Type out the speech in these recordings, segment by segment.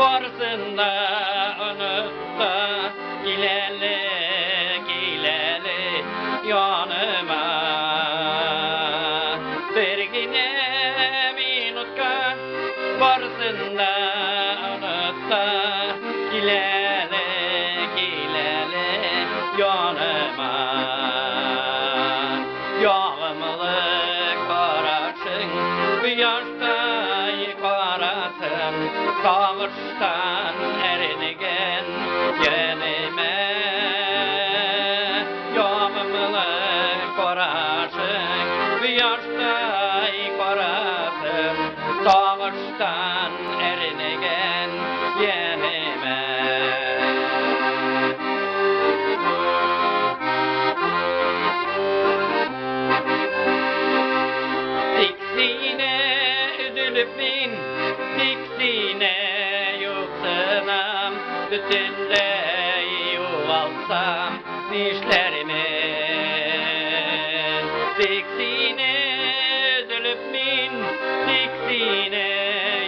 Varsında unutta gileli gileli yanıma bir yine minutka varsında unutta gileli gileli yanıma yağmurlu karaşın bir yaşta yıkarasın Kavuştan erinigen yenime Yağmurlu koraşık bir yaşta yıkarasın Kavuştan erinigen yenime Diksine üzülüp bin Diksine yoksanam Bütünlüğü yuvalsam Nişlerimi Diksine üzülüp min Diksine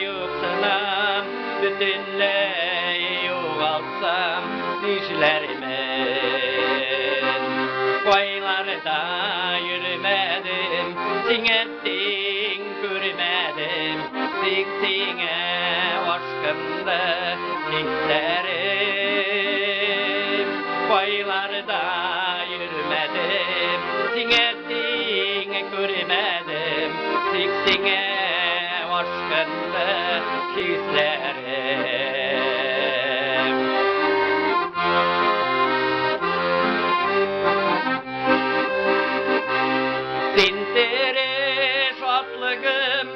yoksanam Bütünlüğü yuvalsam Nişlerimi Koylarda yürümedim Sinettin görmedim Diksine aşkımda hislerim Koylarda yürümedim Sinettin görmedim Diksine aşkımda hislerim Sintere şatlığım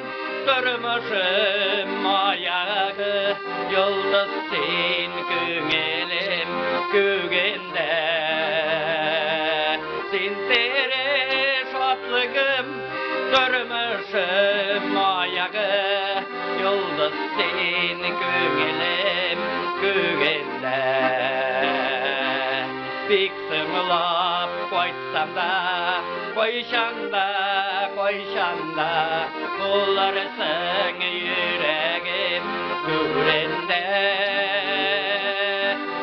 durmuşum ayağı Yıldız sen günelim gügende Sintere şatlığım durmuşum ayağı Yıldız sen günelim gügende Bik sığılap koysam da koyşanda Kullarsın yüreğim gürende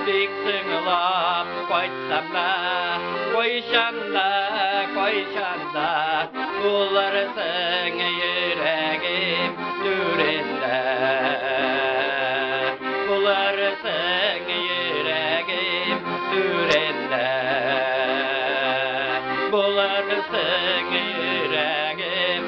Bik sığılap koysam da koyşanda Kullarsın yüreğim gürende Kullarsın yüreğim gürende Bularısın yüreğim